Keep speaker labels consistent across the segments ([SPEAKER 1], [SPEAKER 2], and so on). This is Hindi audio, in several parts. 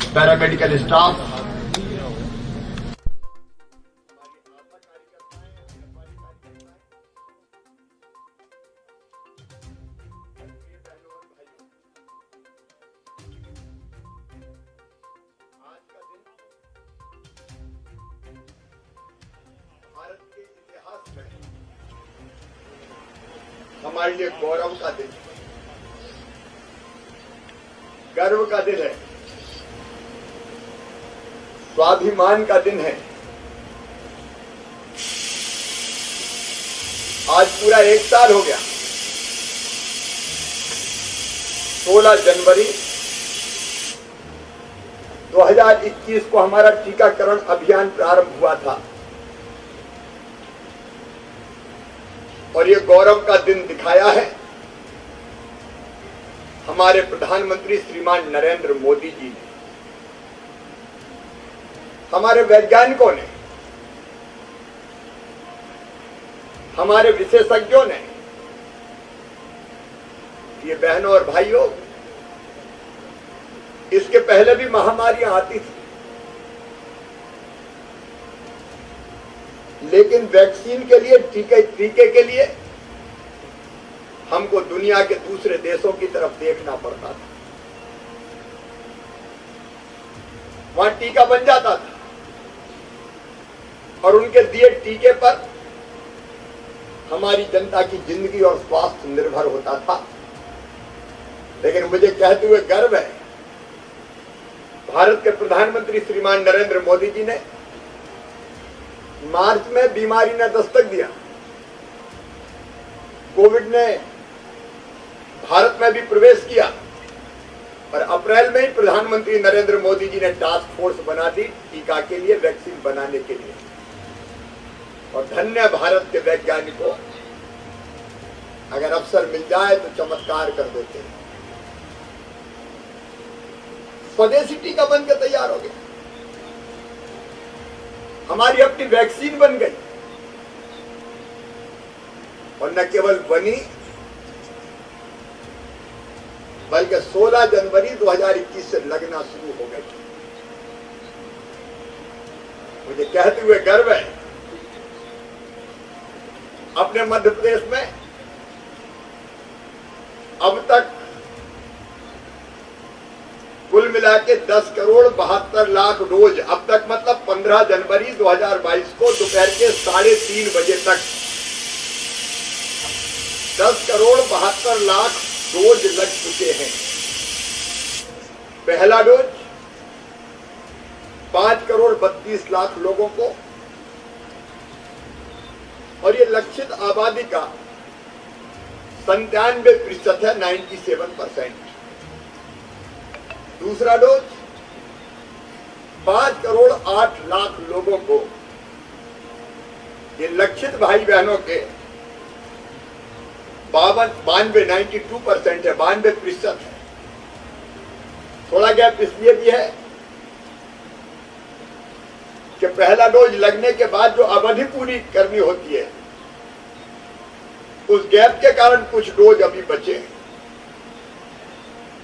[SPEAKER 1] पैरामेडिकल स्टाफ, भारत के इतिहास में हमारे लिए गौरव का दिन, गर्व का दिन है, स्वाभिमान का दिन है। आज पूरा 1 साल हो गया। 16 जनवरी 2021 को हमारा टीकाकरण अभियान प्रारंभ हुआ था और ये गौरव का दिन दिखाया है हमारे प्रधानमंत्री श्रीमान नरेंद्र मोदी जी ने, हमारे वैज्ञानिकों ने, हमारे विशेषज्ञों ने। ये बहनों और भाइयों, इसके पहले भी महामारियां आती थी, लेकिन वैक्सीन के लिए, टीके के लिए हमको दुनिया के दूसरे देशों की तरफ देखना पड़ता था। वहां टीका बन जाता था और उनके दिए टीके पर हमारी जनता की जिंदगी और स्वास्थ्य निर्भर होता था। लेकिन मुझे कहते हुए गर्व है, भारत के प्रधानमंत्री श्रीमान नरेंद्र मोदी जी ने मार्च में बीमारी ने दस्तक दिया, कोविड ने भारत में भी प्रवेश किया और अप्रैल में ही प्रधानमंत्री नरेंद्र मोदी जी ने टास्क फोर्स बना दी टीका के लिए, वैक्सीन बनाने के लिए। और धन्य भारत के वैज्ञानिकों, अगर अवसर मिल जाए तो चमत्कार कर देते हैं। स्वदेशी टीका बनकर तैयार हो गया, हमारी अपनी वैक्सीन बन गई और न केवल बनी बल्कि 16 जनवरी 2021 से लगना शुरू हो गई। मुझे कहते हुए गर्व है, अपने मध्य प्रदेश में अब तक कुल मिला के 10,72,00,000 डोज, अब तक मतलब 15 जनवरी 2022 को दोपहर के 3:30 बजे तक 10,72,00,000 डोज लग चुके हैं। पहला डोज 5,32,00,000 लोगों को, और ये लक्षित आबादी का 97% है, 97%। दूसरा डोज 5,08,00,000 लोगों को, ये लक्षित भाई बहनों के 92% है, 92% है। थोड़ा गैप इसलिए भी है कि पहला डोज लगने के बाद जो अवधि पूरी करनी होती है, उस गैप के कारण कुछ डोज अभी बचे हैं।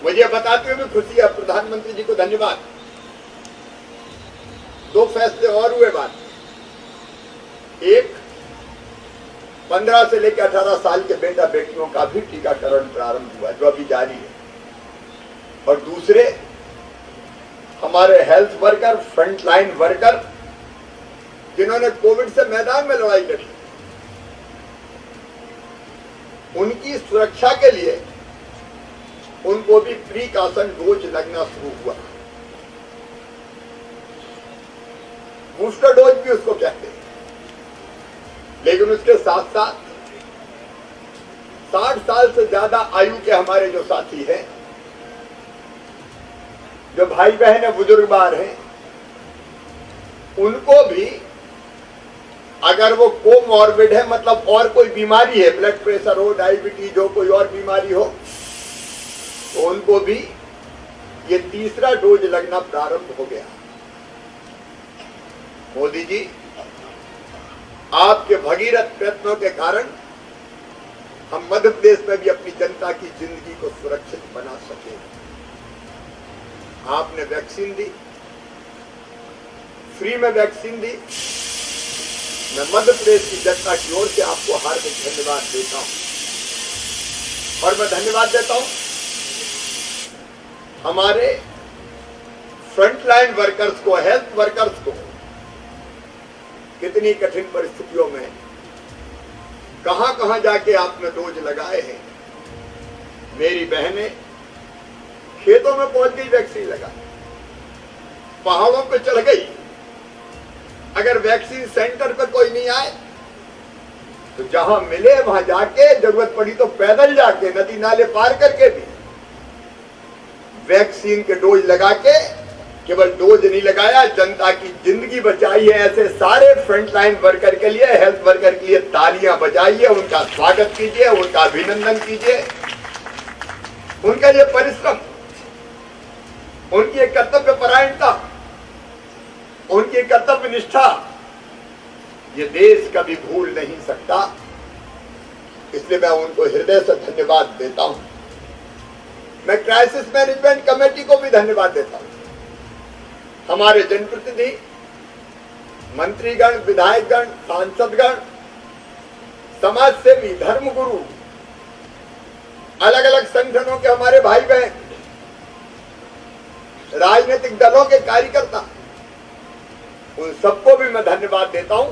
[SPEAKER 1] मुझे बताते हुए भी खुशी है, प्रधानमंत्री जी को धन्यवाद। 2 फैसले और हुए बाद, एक 15 से लेकर 18 साल के बेटा बेटियों का भी टीकाकरण प्रारंभ हुआ, जो अभी जारी है। और दूसरे हमारे हेल्थ वर्कर, फ्रंटलाइन वर्कर, जिन्होंने कोविड से मैदान में लड़ाई लड़ी, उनकी सुरक्षा के लिए उनको भी प्रिकॉशन डोज लगना शुरू हुआ। बूस्टर डोज भी उसको कहते हैं। लेकिन उसके साथ साथ 60 साल से ज्यादा आयु के हमारे जो साथी हैं, जो भाई बहन है, बुजुर्गवार हैं, उनको भी अगर वो कोमॉर्बिड है, मतलब और कोई बीमारी है, ब्लड प्रेशर हो, डायबिटीज हो, कोई और बीमारी हो, तो उनको भी ये तीसरा डोज लगना प्रारंभ हो गया। मोदी जी, आपके भगीरथ प्रयत्नों के कारण हम मध्य प्रदेश में भी अपनी जनता की जिंदगी को सुरक्षित बना सके। आपने वैक्सीन दी, फ्री में वैक्सीन दी। मैं मध्य प्रदेश की जनता की ओर से आपको हार्दिक धन्यवाद देता हूं। और मैं धन्यवाद देता हूं हमारे फ्रंटलाइन वर्कर्स को, हेल्थ वर्कर्स को। कितनी कठिन परिस्थितियों में कहां कहां जाके आपने डोज लगाए हैं। मेरी बहनें खेतों में पहुंच गई वैक्सीन लगा, पहाड़ों पे चढ़ गई। अगर वैक्सीन सेंटर पे कोई नहीं आए तो जहां मिले वहां जाके, जरूरत पड़ी तो पैदल जाके, नदी नाले पार करके भी वैक्सीन के डोज लगा के, केवल डोज नहीं लगाया, जनता की जिंदगी बचाई है। ऐसे सारे फ्रंटलाइन वर्कर के लिए, हेल्थ वर्कर के लिए तालियां बजाइए, उनका स्वागत कीजिए, उनका अभिनंदन कीजिए। उनका ये परिश्रम, उनकी एक कर्तव्य परायणता, उनकी कर्तव्य निष्ठा, ये देश कभी भूल नहीं सकता। इसलिए मैं उनको हृदय से धन्यवाद देता हूं। मैं क्राइसिस मैनेजमेंट कमेटी को भी धन्यवाद देता हूं। हमारे जनप्रतिनिधि, मंत्रीगण, विधायकगण, सांसदगण, समाजसेवी, धर्मगुरु, अलग अलग संगठनों के हमारे भाई बहन, राजनीतिक दलों के कार्यकर्ता, उन सबको भी मैं धन्यवाद देता हूं।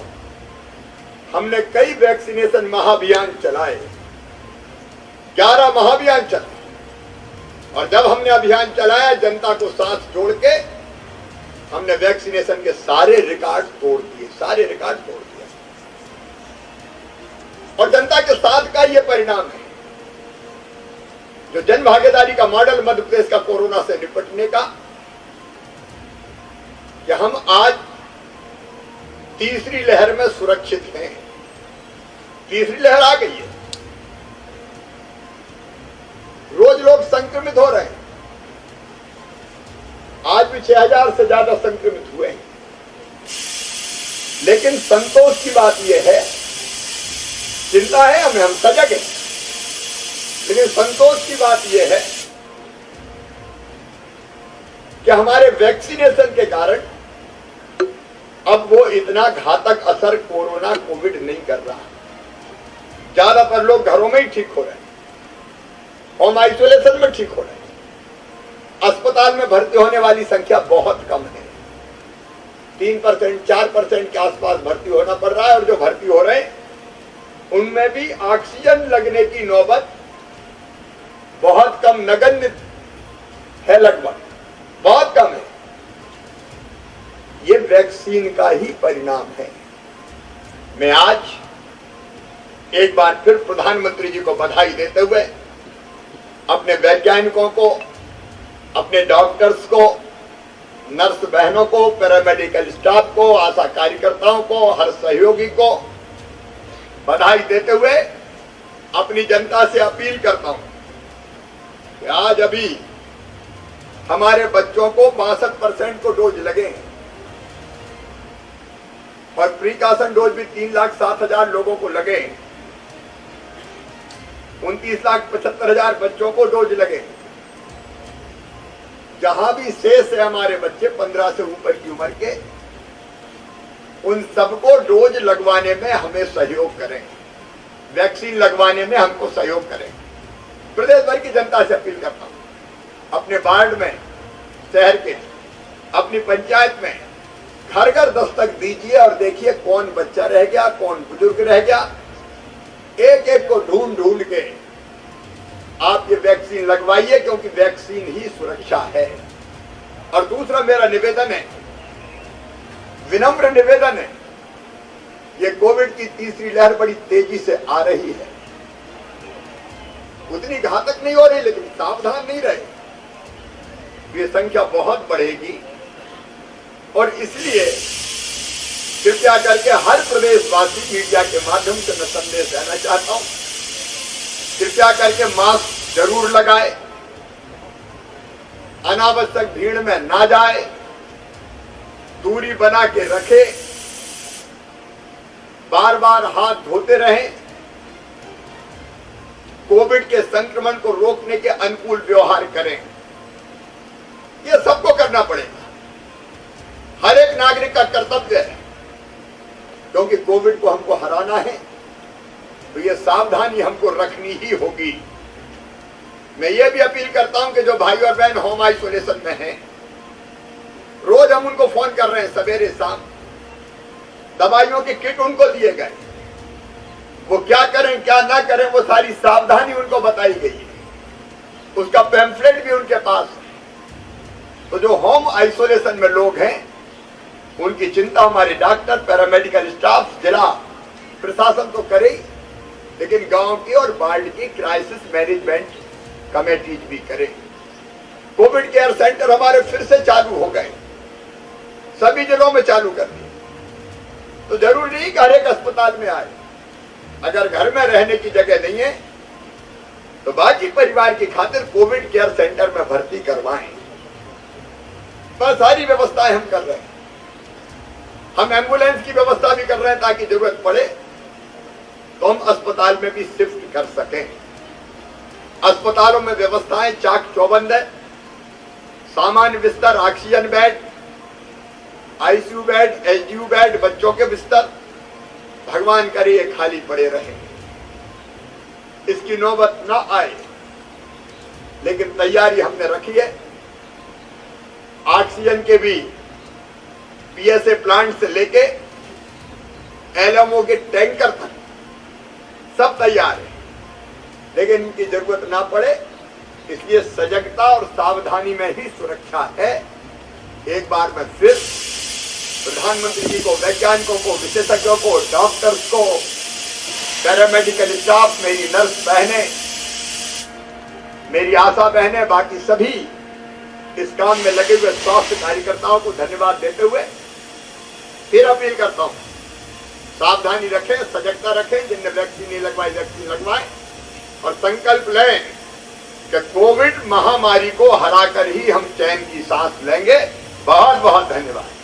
[SPEAKER 1] हमने कई वैक्सीनेशन महाअभियान चलाए, 11 महाअभियान चलाए। और जब हमने अभियान चलाया, जनता को साथ जोड़ के हमने वैक्सीनेशन के सारे रिकॉर्ड तोड़ दिए, सारे रिकॉर्ड तोड़ दिए। और जनता के साथ का ये परिणाम है, जो जन भागीदारी का मॉडल मध्य प्रदेश का कोरोना से निपटने का, कि हम आज तीसरी लहर में सुरक्षित हैं। तीसरी लहर आ गई है, रोज लोग संक्रमित हो रहे हैं। आज भी 6000 से ज्यादा संक्रमित हुए हैं। लेकिन संतोष की बात यह है, चिंता है हमें, हम सजग हैं, लेकिन संतोष की बात यह है कि हमारे वैक्सीनेशन के कारण अब वो इतना घातक असर कोरोना कोविड नहीं कर रहा। ज्यादातर लोग घरों में ही ठीक हो रहे हैं, होम आइसोलेशन में ठीक हो रहे हैं। अस्पताल में भर्ती होने वाली संख्या बहुत कम है, 3%, 4% के आसपास भर्ती होना पड़ रहा है। और जो भर्ती हो रहे हैं उनमें भी ऑक्सीजन लगने की नौबत बहुत कम, नगण्य है, लगभग बहुत कम है। ये वैक्सीन का ही परिणाम है। मैं आज एक बार फिर प्रधानमंत्री जी को बधाई देते हुए अपने वैज्ञानिकों को, अपने डॉक्टर्स को, नर्स बहनों को, पैरामेडिकल स्टाफ को, आशा कार्यकर्ताओं को, हर सहयोगी को बधाई देते हुए अपनी जनता से अपील करता हूं कि आज अभी हमारे बच्चों को 62% को डोज लगे हैं और प्रिकॉशन डोज भी 3,07,000 लोगों को लगे हैं। 29,75,000 बच्चों को डोज लगे। जहां भी शेष है हमारे बच्चे 15 से ऊपर की उम्र के, उन सबको डोज लगवाने में हमें सहयोग करें, वैक्सीन लगवाने में हमको सहयोग करें। प्रदेश भर की जनता से अपील करता हूं, अपने वार्ड में, शहर के, अपनी पंचायत में घर घर दस्तक दीजिए और देखिए कौन बच्चा रह गया, कौन बुजुर्ग रह गया। एक एक को ढूंढ ढूंढ के आप ये वैक्सीन लगवाइए, क्योंकि वैक्सीन ही सुरक्षा है। और दूसरा मेरा निवेदन है, विनम्र निवेदन है, ये कोविड की तीसरी लहर बड़ी तेजी से आ रही है। उतनी घातक नहीं हो रही, लेकिन सावधान नहीं रहे, ये संख्या बहुत बढ़ेगी। और इसलिए कृपया करके हर प्रदेशवासी मीडिया के माध्यम से मैं संदेश देना चाहता हूं, कृपया करके मास्क जरूर लगाए, अनावश्यक भीड़ में ना जाए, दूरी बना के रखे, बार बार हाथ धोते रहें, कोविड के संक्रमण को रोकने के अनुकूल व्यवहार करें। यह सबको करना पड़ेगा। हर एक नागरिक का कर्तव्य है, क्योंकि कोविड को हमको हराना है तो ये सावधानी हमको रखनी ही होगी। मैं ये भी अपील करता हूं कि जो भाई और बहन होम आइसोलेशन में हैं, रोज हम उनको फोन कर रहे हैं, सवेरे शाम। दवाइयों की किट उनको दिए गए, वो क्या करें क्या ना करें वो सारी सावधानी उनको बताई गई है, उसका पैम्फलेट भी उनके पास है। तो जो होम आइसोलेशन में लोग हैं उनकी चिंता हमारे डॉक्टर, पैरामेडिकल स्टाफ, जिला प्रशासन तो करे, लेकिन गांव की और वार्ड की क्राइसिस मैनेजमेंट कमेटीज भी करे। कोविड केयर सेंटर हमारे फिर से चालू हो गए, सभी जिलों में चालू कर दिए। तो जरूरी नहीं कि हर एक अस्पताल में आए। अगर घर में रहने की जगह नहीं है तो बाकी परिवार की खातिर कोविड केयर सेंटर में भर्ती करवाएं। बस सारी व्यवस्थाएं हम कर रहे हैं। हम एम्बुलेंस की व्यवस्था भी कर रहे हैं ताकि जरूरत पड़े तो हम अस्पताल में भी शिफ्ट कर सकें। अस्पतालों में व्यवस्थाएं चाक चौबंद है, सामान्य बिस्तर, oxygen bed, ICU bed, HDU bed, बच्चों के बिस्तर भगवान करे ये खाली पड़े रहे, इसकी नौबत ना आए। लेकिन तैयारी हमने रखी है। ऑक्सीजन के भी पीएसए प्लांट से लेके एलएमओ के टैंकर तक सब तैयार है, लेकिन इनकी जरूरत ना पड़े इसलिए सजगता और सावधानी में ही सुरक्षा है। एक बार मैं फिर प्रधानमंत्री जी को, वैज्ञानिकों को, विशेषज्ञों को, डॉक्टर्स को, पैरामेडिकल स्टाफ, मेरी नर्स बहनें, मेरी आशा बहनें, बाकी सभी इस काम में लगे हुए स्वास्थ्य कार्यकर्ताओं को धन्यवाद देते हुए फिर अपील करता हूं, सावधानी रखें, सजगता रखें। जिनने वैक्सीन नहीं लगवाई वैक्सीन लगवाएं और संकल्प लें कि कोविड महामारी को हराकर ही हम चैन की सांस लेंगे। बहुत बहुत धन्यवाद।